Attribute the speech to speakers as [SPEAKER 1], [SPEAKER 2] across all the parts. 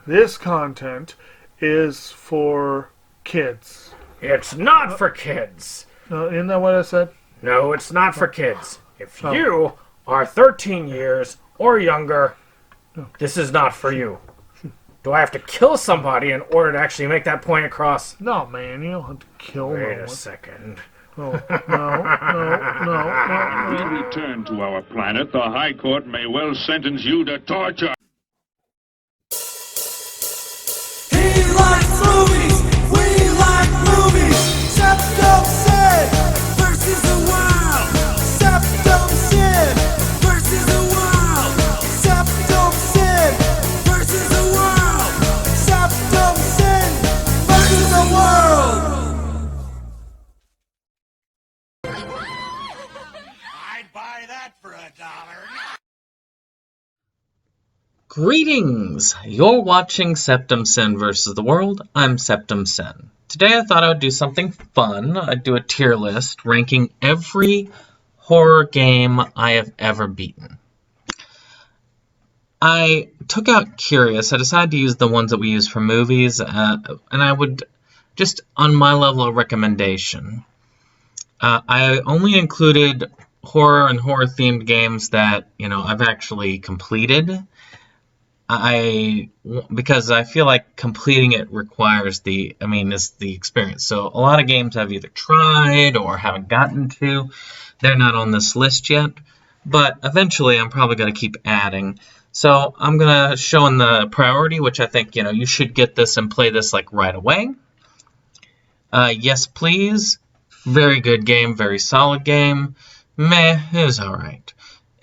[SPEAKER 1] This content is for kids.
[SPEAKER 2] It's not for kids.
[SPEAKER 1] Isn't that what I said?
[SPEAKER 2] No, it's not for kids. If you are 13 years or younger, this is not for you. Do I have to kill somebody in order to actually make that point across?
[SPEAKER 1] No, man, you don't have to kill
[SPEAKER 2] Wait
[SPEAKER 1] no one.
[SPEAKER 2] a second.
[SPEAKER 1] Oh, no.
[SPEAKER 3] When we return to our planet, the High Court may well sentence you to torture.
[SPEAKER 4] He likes movies, we like movies. Septum Sin versus the world. Septum Sin versus the world. Septum Sin versus the world. Septum Sin versus the world. I'd buy that for $1.
[SPEAKER 5] Greetings! You're watching Septum Sin vs. the World. I'm Septum Sin. Today I thought I would do something fun. I'd do a tier list ranking every horror game I have ever beaten. I took out Curious. I decided to use the ones that we use for movies, and I would, just on my level of recommendation, I only included horror and horror-themed games that, I've actually completed. Because I feel like completing it requires is the experience. So a lot of games I've either tried or haven't gotten to. They're not on this list yet, but eventually I'm probably going to keep adding. So I'm going to show in the priority, which I think, you should get this and play this like right away. Yes, Please. Very good game, very solid game. Meh, it was alright.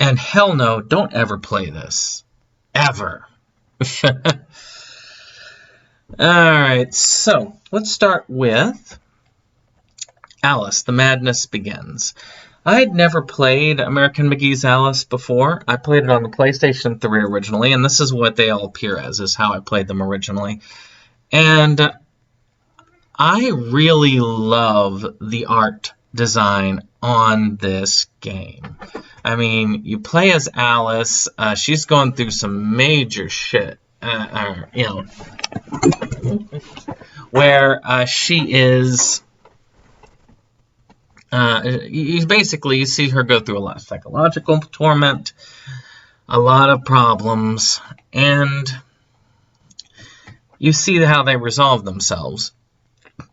[SPEAKER 5] And hell no, don't ever play this. Ever. Alright, so let's start with Alice, The Madness Begins. I had never played American Mcgee's Alice before. I played it on the PlayStation 3 originally, and this is what they all appear as, is how I played them originally. And I really love the art design on this game. You play as Alice. She's going through some major shit, where she is. You see her go through a lot of psychological torment, a lot of problems, and you see how they resolve themselves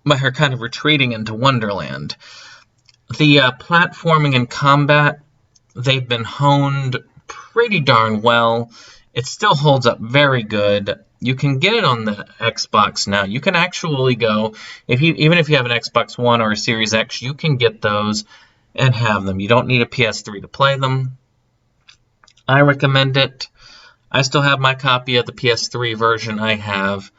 [SPEAKER 5] by her kind of retreating into Wonderland. The platforming and combat, they've been honed pretty darn well. It still holds up very good. You can get it on the Xbox now. You can actually go, even if you have an Xbox One or a Series X, you can get those and have them. You don't need a PS3 to play them. I recommend it. I still have my copy of the PS3 version I have.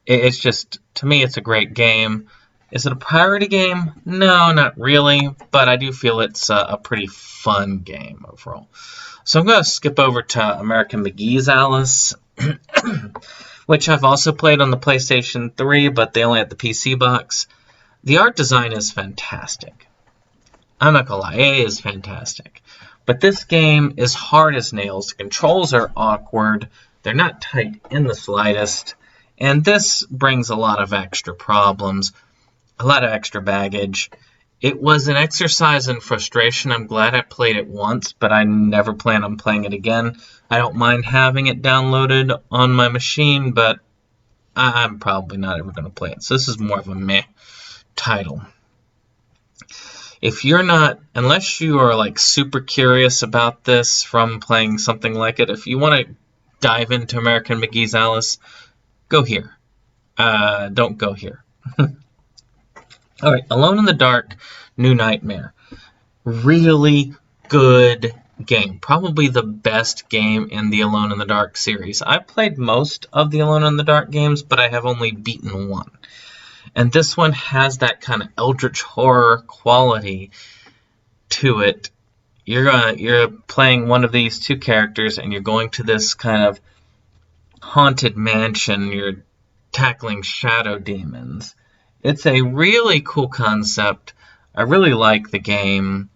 [SPEAKER 5] It's just, to me, it's a great game. Is it a priority game? No, not really, but I do feel it's a pretty fun game overall. So I'm going to skip over to American Mcgee's Alice, which I've also played on the PlayStation 3, but they only had the PC box. The art design is fantastic. I'm not going to lie, it is fantastic. But this game is hard as nails. The controls are awkward. They're not tight in the slightest. And this brings a lot of extra problems. A lot of extra baggage. It was an exercise in frustration. I'm glad I played it once, but I never plan on playing it again. I don't mind having it downloaded on my machine, but I'm probably not ever going to play it. So this is more of a meh title. If you're not, unless you are like super curious about this from playing something like it, if you want to dive into American Mcgee's Alice, go here. Don't go here. Alright, Alone in the Dark, New Nightmare. Really good game. Probably the best game in the Alone in the Dark series. I've played most of the Alone in the Dark games, but I have only beaten one. And this one has that kind of eldritch horror quality to it. You're playing one of these two characters, and you're going to this kind of haunted mansion. You're tackling shadow demons. It's a really cool concept. I really like the game.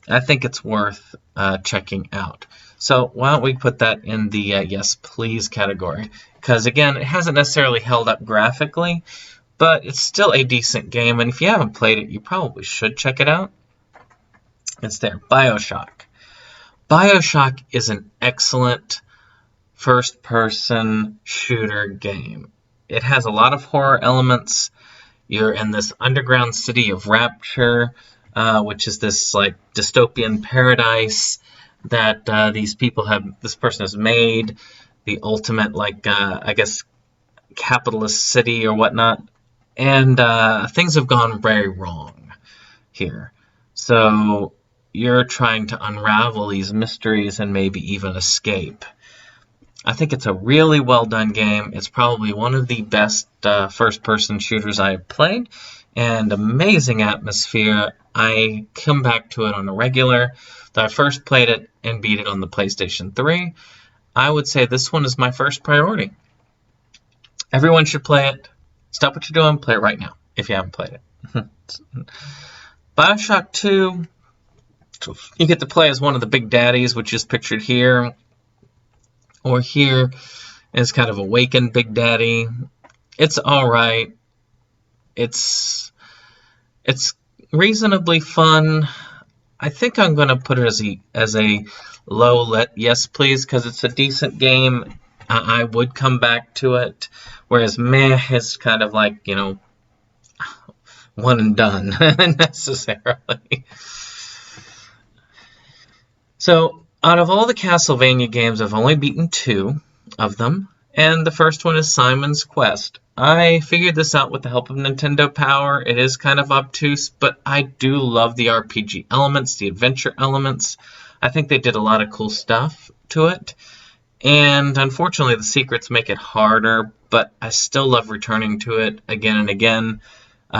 [SPEAKER 5] I think it's worth checking out. So why don't we put that in the yes please category, because again, it hasn't necessarily held up graphically, but it's still a decent game, and if you haven't played it, you probably should check it out. It's there. Bioshock. Bioshock is an excellent first-person shooter game. It has a lot of horror elements. You're in this underground city of Rapture, which is this like dystopian paradise that this person has made, the ultimate I guess capitalist city or whatnot, and things have gone very wrong here. So you're trying to unravel these mysteries and maybe even escape. I think it's a really well done game. It's probably one of the best first-person shooters I have played, and amazing atmosphere. I come back to it on a regular. Though I first played it and beat it on the PlayStation 3, I would say this one is my first priority. Everyone should play it. Stop what you're doing, play it right now if you haven't played it. Bioshock 2, you get to play as one of the big daddies, which is pictured here. Or here is kind of awakened Big Daddy. It's alright. It's reasonably fun. I think I'm going to put it as a low yes please, because it's a decent game. I would come back to it. Whereas meh is kind of like, one and done necessarily. So out of all the Castlevania games, I've only beaten 2 of them, and the first one is Simon's Quest. I figured this out with the help of Nintendo Power. It is kind of obtuse, but I do love the RPG elements, the adventure elements. I think they did a lot of cool stuff to it, and unfortunately the secrets make it harder, but I still love returning to it again and again,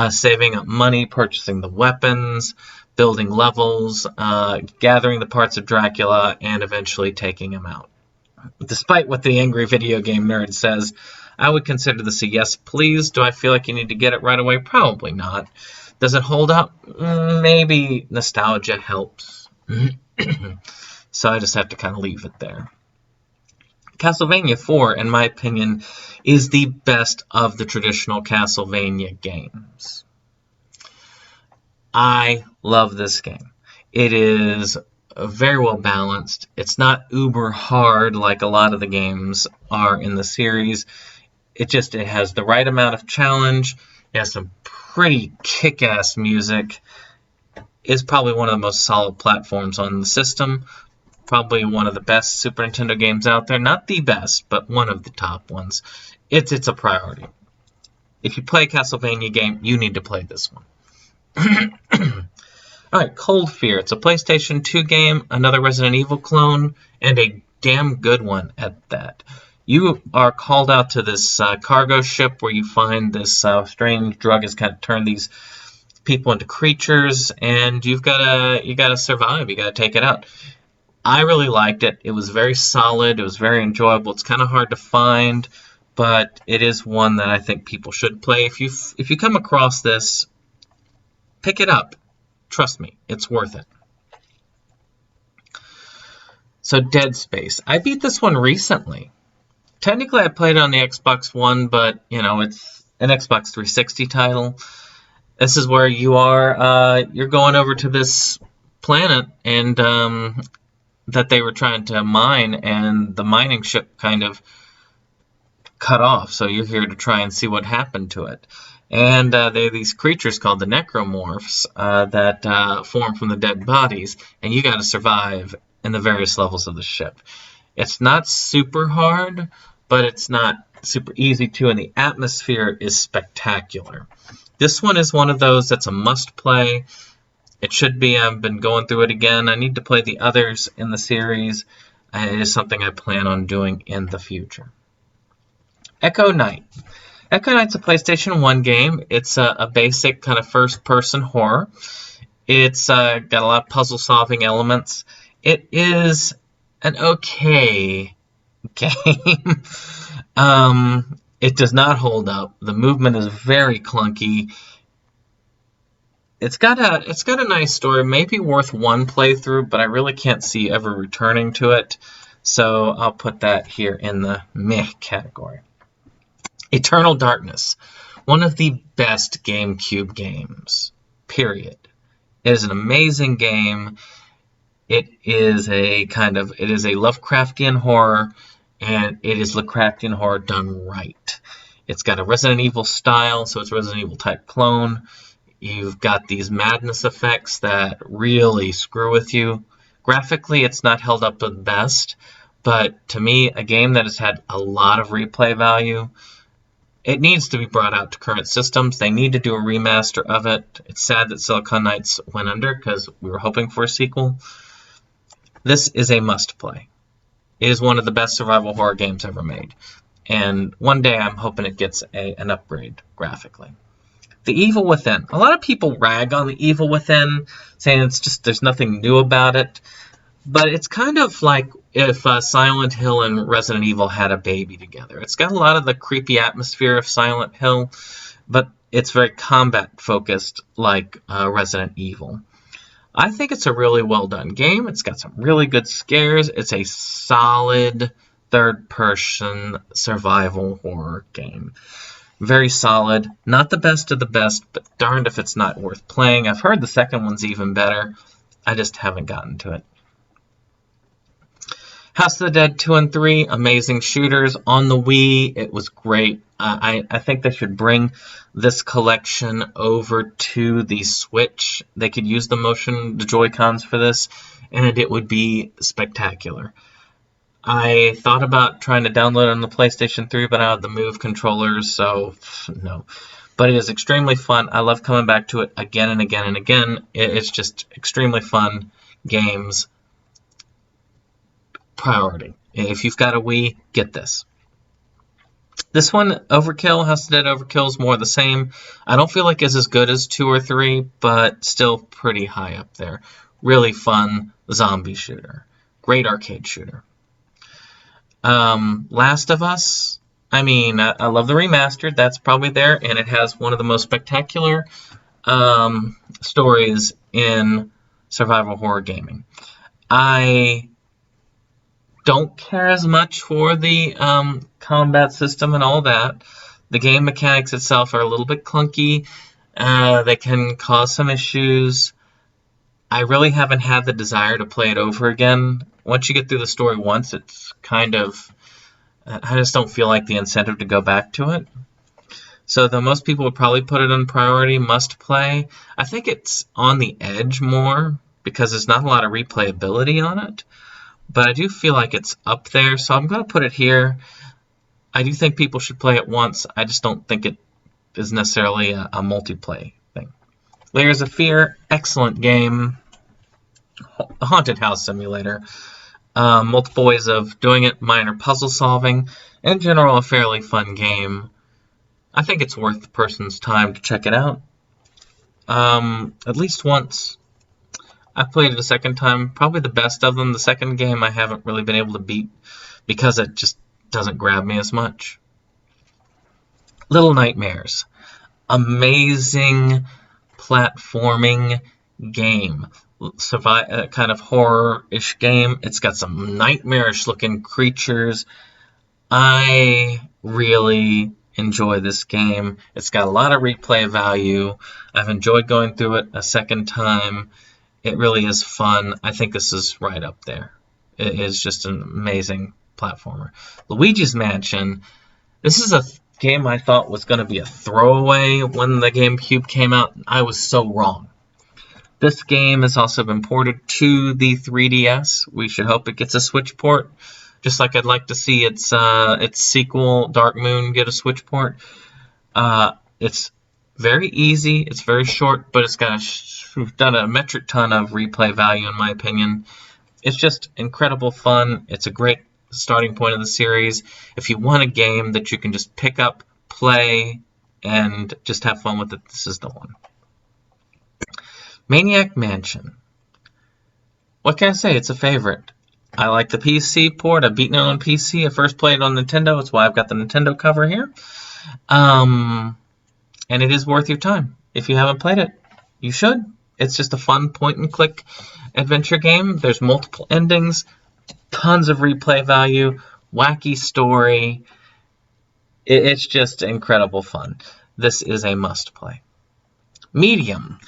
[SPEAKER 5] saving up money, purchasing the weapons, building levels, gathering the parts of Dracula, and eventually taking him out. Despite what the angry video game nerd says, I would consider this a yes please. Do I feel like you need to get it right away? Probably not. Does it hold up? Maybe nostalgia helps. So I just have to kind of leave it there. Castlevania 4, in my opinion, is the best of the traditional Castlevania games. I love this game. It is very well balanced. It's not uber hard like a lot of the games are in the series. It has the right amount of challenge. It has some pretty kick-ass music. It's probably one of the most solid platforms on the system. Probably one of the best Super Nintendo games out there. Not the best, but one of the top ones. It's a priority. If you play a Castlevania game, you need to play this one. Alright, Cold Fear. It's a PlayStation 2 game, another Resident Evil clone, and a damn good one at that. You are called out to this cargo ship where you find this strange drug has kind of turned these people into creatures, and you gotta survive. You gotta take it out. I really liked it. It was very solid. It was very enjoyable. It's kind of hard to find, but it is one that I think people should play. If you come across this, pick it up. Trust me, it's worth it. So Dead Space. I beat this one recently. Technically, I played it on the Xbox One, but, it's an Xbox 360 title. This is where you're going over to this planet, and that they were trying to mine, and the mining ship kind of cut off. So you're here to try and see what happened to it. And there are these creatures called the necromorphs that form from the dead bodies, and you got to survive in the various levels of the ship. It's not super hard, but it's not super easy too, and the atmosphere is spectacular. This one is one of those that's a must-play. It should be. I've been going through it again. I need to play the others in the series. It is something I plan on doing in the future. Echo Knight. Echo Knight's a PlayStation 1 game. It's a basic kind of first-person horror. It's got a lot of puzzle-solving elements. It is an okay game. It does not hold up. The movement is very clunky. It's got a nice story, maybe worth one playthrough, but I really can't see ever returning to it. So I'll put that here in the meh category. Eternal Darkness, one of the best GameCube games, period. It is an amazing game. It is a Lovecraftian horror, and it is Lovecraftian horror done right. It's got a Resident Evil style, so it's a Resident Evil type clone. You've got these madness effects that really screw with you. Graphically, it's not held up to the best, but to me, a game that has had a lot of replay value, it needs to be brought out to current systems. They need to do a remaster of it. It's sad that Silicon Knights went under because we were hoping for a sequel. This is a must-play. It is one of the best survival horror games ever made. And one day I'm hoping it gets an upgrade graphically. The Evil Within. A lot of people rag on The Evil Within, saying it's just there's nothing new about it. But it's kind of like if Silent Hill and Resident Evil had a baby together. It's got a lot of the creepy atmosphere of Silent Hill, but it's very combat-focused like Resident Evil. I think it's a really well-done game. It's got some really good scares. It's a solid third-person survival horror game. Very solid. Not the best of the best, but darned if it's not worth playing. I've heard the second one's even better. I just haven't gotten to it. House of the Dead 2 and 3, amazing shooters. On the Wii, it was great. I think they should bring this collection over to the Switch. They could use the Joy-Cons for this, and it would be spectacular. I thought about trying to download it on the PlayStation 3, but I had the Move controllers, so no. But it is extremely fun. I love coming back to it again and again and again. It's just extremely fun games. Priority. If you've got a Wii, get this. This one, Overkill, House of the Dead Overkill, is more the same. I don't feel like it's as good as 2 or 3, but still pretty high up there. Really fun zombie shooter. Great arcade shooter. Last of Us. I love the remastered. That's probably there, and it has one of the most spectacular stories in survival horror gaming. I don't care as much for the combat system and all that. The game mechanics itself are a little bit clunky. They can cause some issues. I really haven't had the desire to play it over again. Once you get through the story once, it's kind of... I just don't feel like the incentive to go back to it. So though most people would probably put it on priority, must play, I think it's on the edge more because there's not a lot of replayability on it. But I do feel like it's up there, so I'm going to put it here. I do think people should play it once. I just don't think it is necessarily a multiplayer thing. Layers of Fear, excellent game. A haunted house simulator. Multiple ways of doing it, minor puzzle solving. In general, a fairly fun game. I think it's worth the person's time to check it out. At least once. I played it a second time, probably the best of them. The second game I haven't really been able to beat because it just doesn't grab me as much. Little Nightmares. Amazing platforming game. Kind of horror-ish game. It's got some nightmarish looking creatures. I really enjoy this game. It's got a lot of replay value. I've enjoyed going through it a second time. It really is fun. I think this is right up there. It is just an amazing platformer. Luigi's Mansion. This is a game I thought was going to be a throwaway when the GameCube came out. I was so wrong. This game has also been ported to the 3DS. We should hope it gets a Switch port. Just like I'd like to see its sequel, Dark Moon, get a Switch port. It's very easy. It's very short, but it's got done a metric ton of replay value, in my opinion. It's just incredible fun. It's a great starting point of the series. If you want a game that you can just pick up, play, and just have fun with it, this is the one. Maniac Mansion. What can I say? It's a favorite. I like the PC port. I've beaten it on PC. I first played it on Nintendo. That's why I've got the Nintendo cover here. And it is worth your time if you haven't played it. you should. It's just a fun point-and-click adventure game. There's multiple endings, tons of replay value, wacky story. It's just incredible fun. This is a must-play. Medium,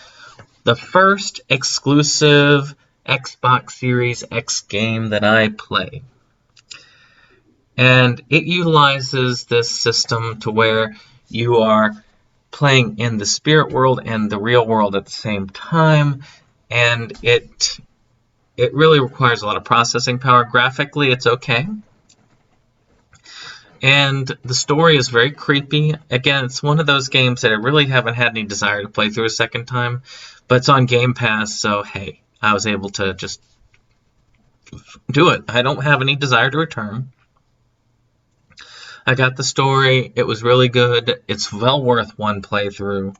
[SPEAKER 5] the first exclusive Xbox Series X game that I play. And it utilizes this system to where you are playing in the spirit world and the real world at the same time, and it really requires a lot of processing power. Graphically, it's okay. And the story is very creepy. Again, it's one of those games that I really haven't had any desire to play through a second time, but it's on Game Pass, so hey, I was able to just do it. I don't have any desire to return. I got the story. It was really good. It's well worth one playthrough,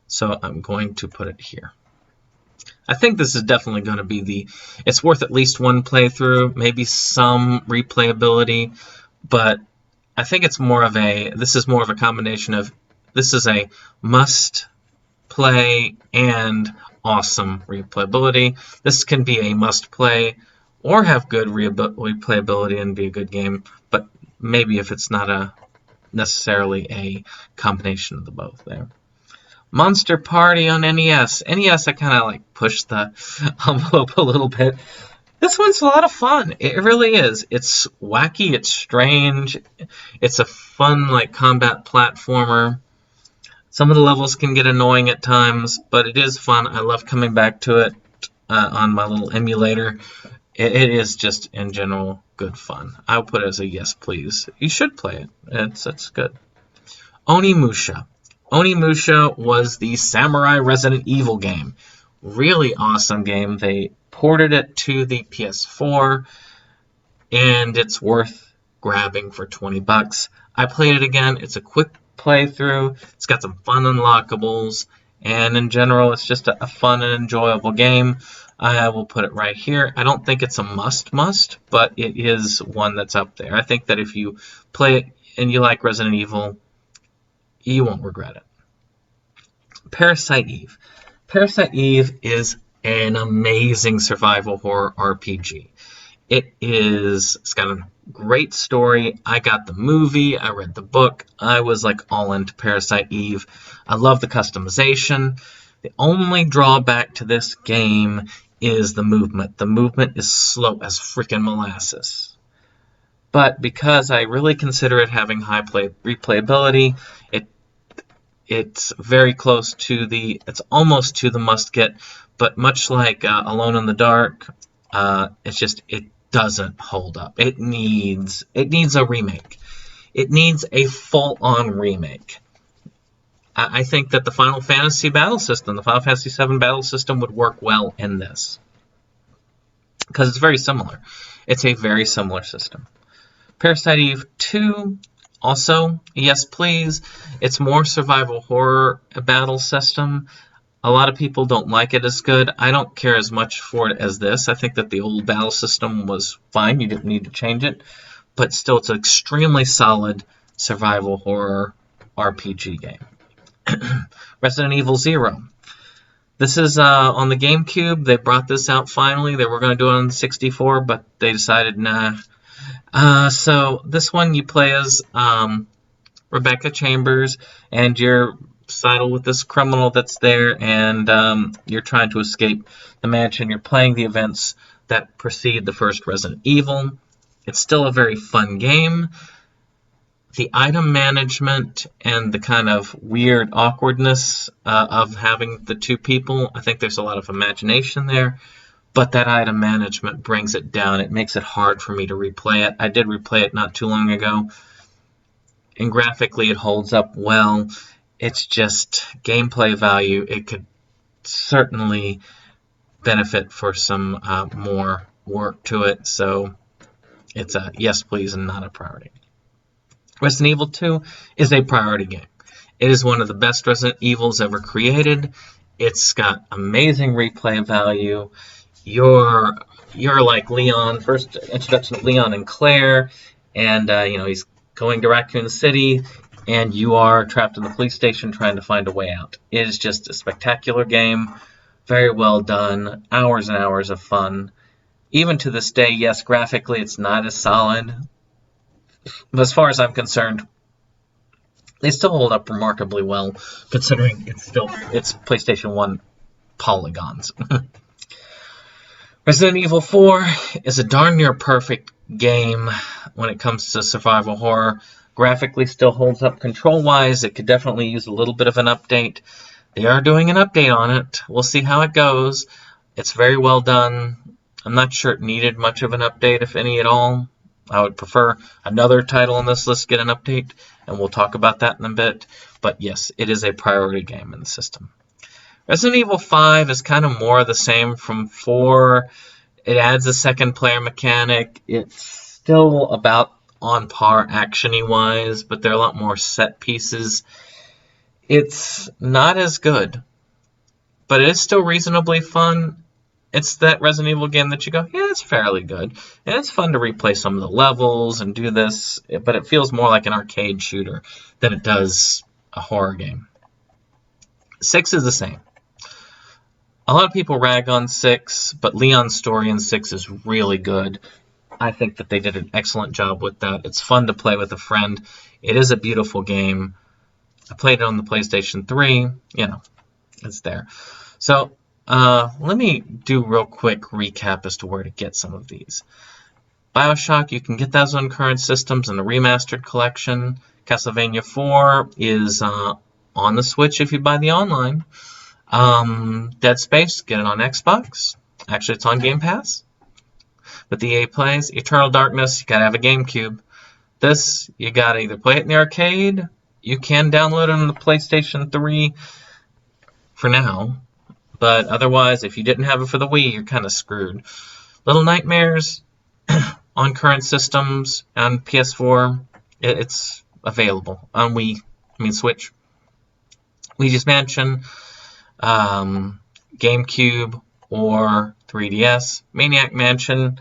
[SPEAKER 5] so I'm going to put it here. I think this is definitely going to be it's worth at least one playthrough, maybe some replayability, but I think this is more of a combination of, this is a must play and awesome replayability. This can be a must play or have good replayability and be a good game, but maybe if it's not necessarily a combination of the both there. Monster Party on NES. NES, I kind of like pushed the envelope a little bit. This one's a lot of fun. It really is. It's wacky, it's strange. It's a fun like combat platformer. Some of the levels can get annoying at times, but it is fun. I love coming back to it on my little emulator. It is just, in general, good fun. I'll put it as a yes, please. You should play it. It's good. Onimusha. Onimusha was the Samurai Resident Evil game. Really awesome game. They ported it to the PS4, and it's worth grabbing for $20. I played it again. It's a quick playthrough. It's got some fun unlockables, and in general, it's just a fun and enjoyable game. I will put it right here. I don't think it's a must, but it is one that's up there. I think that if you play it and you like Resident Evil, you won't regret it. Parasite Eve. Parasite Eve is an amazing survival horror RPG. It's got a great story. I got the movie, I read the book. I was like all into Parasite Eve. I love the customization. The only drawback to this game is the movement. The movement is slow as freaking molasses. But because I really consider it having high replayability, it's very close to it's almost to the must get, but much like Alone in the Dark, it doesn't hold up. It needs a remake. It needs a full-on remake. I think that the Final Fantasy battle system, the Final Fantasy VII battle system, would work well in this. Because it's very similar. It's a very similar system. Parasite Eve 2, also, yes please. It's more survival horror battle system. A lot of people don't like it as good. I don't care as much for it as this. I think that the old battle system was fine. You didn't need to change it. But still, it's an extremely solid survival horror RPG game. Resident Evil 0. This is on the GameCube. They brought this out finally. They were going to do it on the 64, but they decided nah. So this one you play as Rebecca Chambers, and you're sidled with this criminal that's there, and you're trying to escape the mansion. You're playing the events that precede the first Resident Evil. It's still a very fun game. The item management and the kind of weird awkwardness of having the two people, I think there's a lot of imagination there, but that item management brings it down. It makes it hard for me to replay it. I did replay it not too long ago, and graphically it holds up well. It's just gameplay value. It could certainly benefit for some more work to it, so it's a yes please and not a priority. Resident Evil 2 is a priority game. It is one of the best Resident Evils ever created. It's got amazing replay value. You're like Leon, first introduction of Leon and Claire, and he's going to Raccoon City. and you are trapped in the police station trying to find a way out. It is just a spectacular game, very well done, hours and hours of fun. Even to this day, yes, graphically it's not as solid, but as far as I'm concerned, they still hold up remarkably well, considering it's PlayStation 1 polygons. Resident Evil 4 is a darn near perfect game when it comes to survival horror. Graphically still holds up. Control-wise, it could definitely use a little bit of an update. They are doing an update on it. We'll see how it goes. It's very well done. I'm not sure it needed much of an update, if any at all. I would prefer another title on this list get an update, and we'll talk about that in a bit. But yes, it is a priority game in the system. Resident Evil 5 is kind of more of the same from 4. It adds a second player mechanic. It's still about on par action-y wise, but there are a lot more set pieces. It's not as good, but it is still reasonably fun. It's that Resident Evil game that you go, yeah, it's fairly good. And it's fun to replay some of the levels and do this, but it feels more like an arcade shooter than it does a horror game. 6 is the same. A lot of people rag on 6, but Leon's story in 6 is really good. I think that they did an excellent job with that. It's fun to play with a friend. It is a beautiful game. I played it on the PlayStation 3. You know, it's there. So, let me do a real quick recap as to where to get some of these. Bioshock, you can get those on current systems in the remastered collection. Castlevania 4 is on the Switch if you buy the online. Dead Space, get it on Xbox. Actually, it's on Game Pass. But the EA plays. Eternal Darkness, you gotta have a GameCube. This, you gotta either play it in the arcade, you can download it on the PlayStation 3 for now. But otherwise, if you didn't have it for the Wii, you're kind of screwed. Little Nightmares, on current systems, on PS4, it's available. On Switch. Luigi's Mansion, GameCube, or 3DS. Maniac Mansion,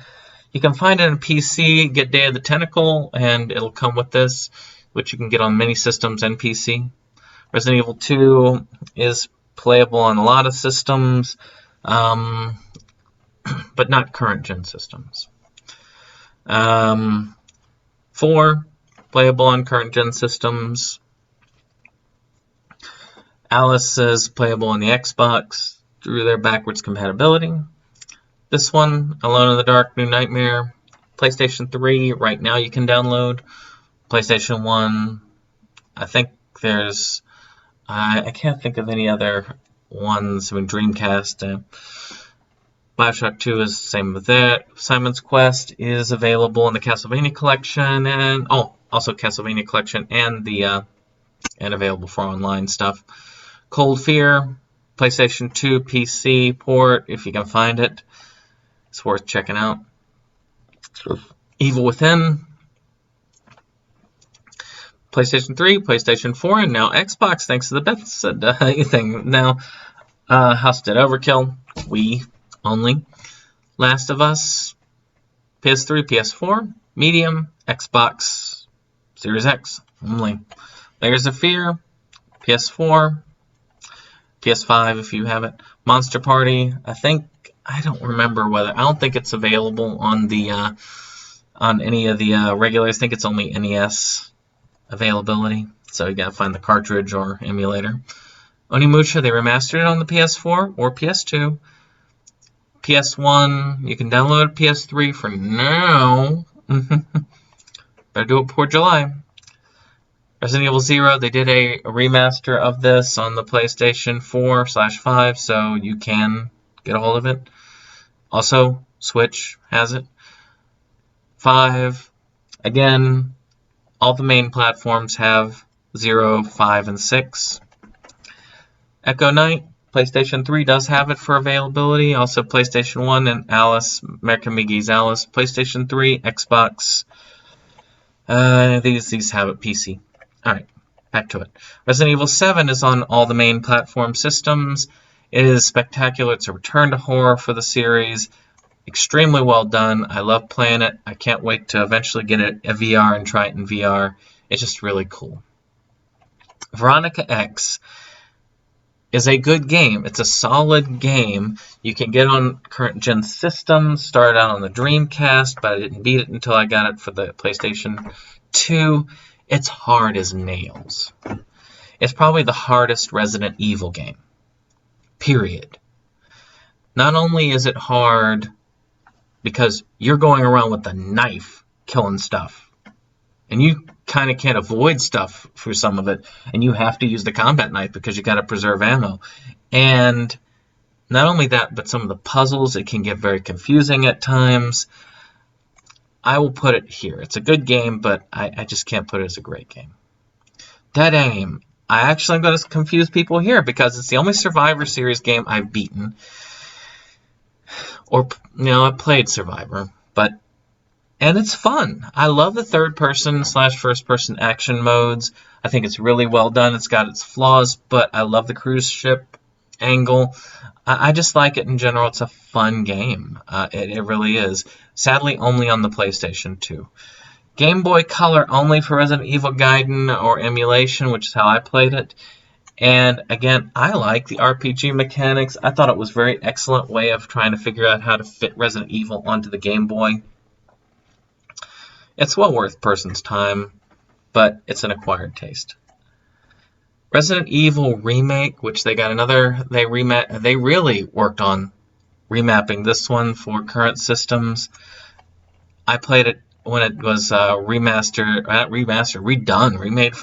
[SPEAKER 5] you can find it on PC, get Day of the Tentacle, and it'll come with this, which you can get on many systems and PC. Resident Evil 2 is playable on a lot of systems, but not current-gen systems. 4, playable on current-gen systems. Alice is playable on the Xbox through their backwards compatibility. This one, Alone in the Dark, New Nightmare, PlayStation 3, right now you can download. PlayStation 1, I think there's, I can't think of any other ones. I mean, Dreamcast, Bioshock 2 is the same with that. Simon's Quest is available in the Castlevania collection, and also Castlevania collection and the and available for online stuff. Cold Fear, PlayStation 2 PC port, if you can find it. It's worth checking out. Evil Within, PlayStation 3, PlayStation 4, and now Xbox, thanks to the Bethesda thing. Now, House Dead Overkill, Wii only. Last of Us, PS3, PS4, Medium, Xbox, Series X only. Layers of Fear, PS4, PS5 if you have it. Monster Party, I don't remember whether, I don't think it's available on the on any of the regulars. I think it's only NES availability, so you gotta find the cartridge or emulator. Onimusha, they remastered it on the PS4 or PS2. PS1, you can download PS3 for now. Better do it before July. Resident Evil 0, they did a remaster of this on the PlayStation 4/5, so you can get a hold of it. Also, Switch has it. 5, again, all the main platforms have 0, 5, and 6. Echo Knight, PlayStation 3 does have it for availability. Also, PlayStation 1 and Alice, American Mcgee's Alice. PlayStation 3, Xbox. These have it PC. Alright, back to it. Resident Evil 7 is on all the main platform systems. It is spectacular. It's a return to horror for the series. Extremely well done. I love playing it. I can't wait to eventually get it a VR and try it in VR. It's just really cool. Veronica X is a good game. It's a solid game. You can get on current gen systems. Started out on the Dreamcast, but I didn't beat it until I got it for the PlayStation 2. It's hard as nails. It's probably the hardest Resident Evil game. Period. Not only is it hard because you're going around with a knife killing stuff, and you kind of can't avoid stuff for some of it, and you have to use the combat knife because you got to preserve ammo. And not only that, but some of the puzzles, it can get very confusing at times. I will put it here. It's a good game, but I just can't put it as a great game. Dead Aim. I actually am going to confuse people here because it's the only Survivor Series game I've beaten. Or, I played Survivor, and it's fun. I love the third-person / first-person action modes. I think it's really well done. It's got its flaws, but I love the cruise ship angle. I just like it in general. It's a fun game. It really is. Sadly, only on the PlayStation 2. Game Boy Color only for Resident Evil Gaiden or emulation, which is how I played it. And again, I like the RPG mechanics. I thought it was a very excellent way of trying to figure out how to fit Resident Evil onto the Game Boy. It's well worth a person's time, but it's an acquired taste. Resident Evil Remake, which they really worked on remapping this one for current systems. I played it when it was remade for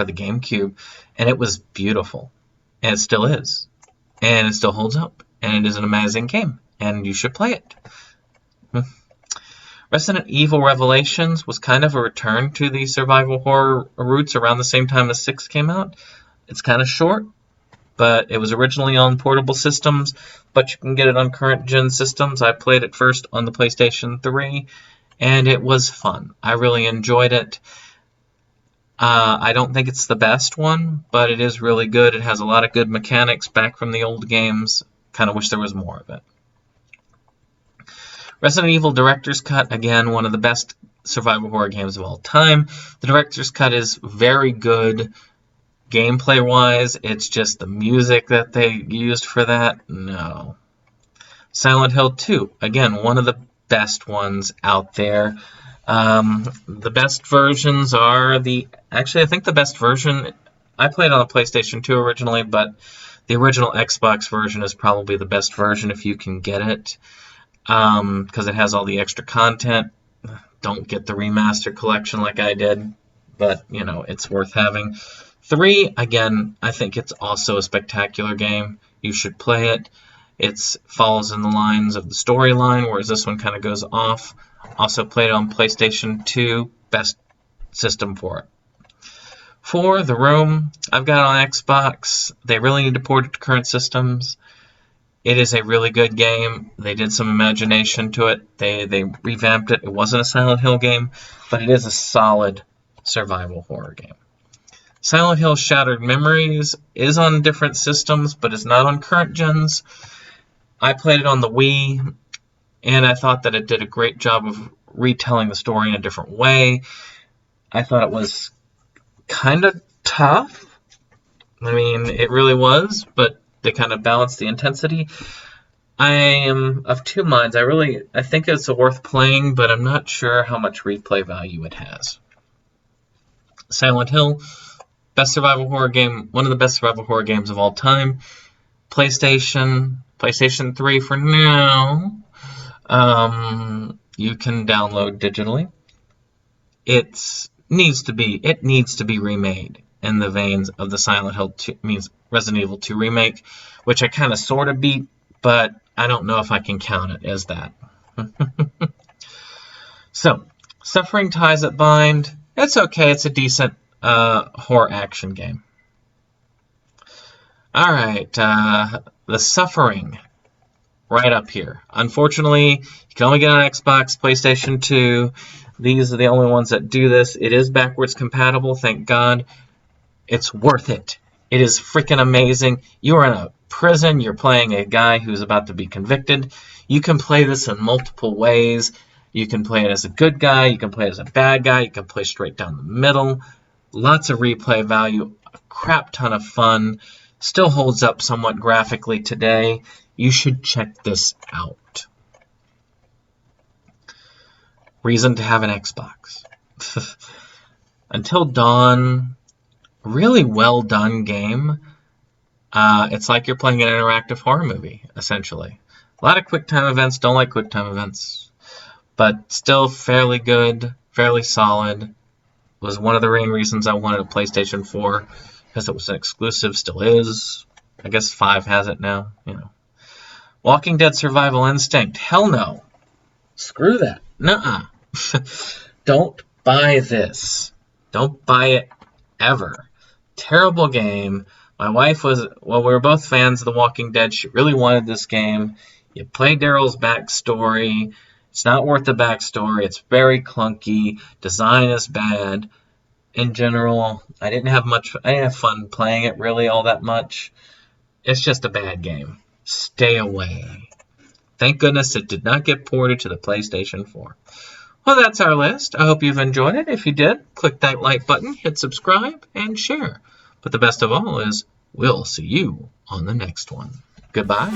[SPEAKER 5] the GameCube, and it was beautiful. And it still is. And it still holds up. And it is an amazing game. And you should play it. Resident Evil Revelations was kind of a return to the survival horror roots around the same time as 6 came out. It's kind of short, but it was originally on portable systems, but you can get it on current gen systems. I played it first on the PlayStation 3, and it was fun. I really enjoyed it. I don't think it's the best one, but it is really good. It has a lot of good mechanics back from the old games. Kind of wish there was more of it. Resident Evil Director's Cut, again, one of the best survival horror games of all time. The Director's Cut is very good gameplay-wise. It's just the music that they used for that. No. Silent Hill 2, again, one of the best ones out there. The best versions are actually, I think the best version, I played on a PlayStation 2 originally, but the original Xbox version is probably the best version if you can get it, because it has all the extra content. Don't get the remastered collection like I did, but, it's worth having. 3, again, I think it's also a spectacular game. You should play it. It follows in the lines of the storyline, whereas this one kind of goes off. Also played on PlayStation 2, best system for it. 4, The Room, I've got it on Xbox. They really need to port it to current systems. It is a really good game. They did some imagination to it. They revamped it. It wasn't a Silent Hill game, but it is a solid survival horror game. Silent Hill Shattered Memories is on different systems, but it's not on current gens. I played it on the Wii, and I thought that it did a great job of retelling the story in a different way. I thought it was kind of tough. I mean, it really was, but they kind of balanced the intensity. I am of two minds. I think it's worth playing, but I'm not sure how much replay value it has. Silent Hill, best survival horror game, one of the best survival horror games of all time. PlayStation 3 for now. You can download digitally. It needs to be remade in the veins of the Silent Hill 2, means Resident Evil 2 remake, which I kind of sort of beat, but I don't know if I can count it as that. So, Suffering Ties That Bind. It's okay. It's a decent horror action game. Alright, The Suffering. Right up here. Unfortunately, you can only get on Xbox, PlayStation 2. These are the only ones that do this. It is backwards compatible, thank God. It's worth it. It is freaking amazing. You're in a prison. You're playing a guy who's about to be convicted. You can play this in multiple ways. You can play it as a good guy. You can play it as a bad guy. You can play straight down the middle. Lots of replay value. a crap ton of fun. Still holds up somewhat graphically today. You should check this out. Reason to have an Xbox. Until Dawn, really well done game. It's like you're playing an interactive horror movie, essentially. A lot of QuickTime events, don't like QuickTime events. But still fairly good, fairly solid. Was one of the main reasons I wanted a PlayStation 4, because it was an exclusive, still is. I guess 5 has it now, you know. Walking Dead Survival Instinct, hell no. Screw that. Nuh-uh. Don't buy this. Don't buy it ever. Terrible game. My wife we were both fans of The Walking Dead. She really wanted this game. You play Daryl's backstory. It's not worth the backstory. It's very clunky. Design is bad. In general, I didn't have fun playing it really all that much. It's just a bad game. Stay away. Thank goodness it did not get ported to the PlayStation 4. Well, that's our list. I hope you've enjoyed it. If you did, click that like button, hit subscribe, and share. But the best of all is, we'll see you on the next one. Goodbye.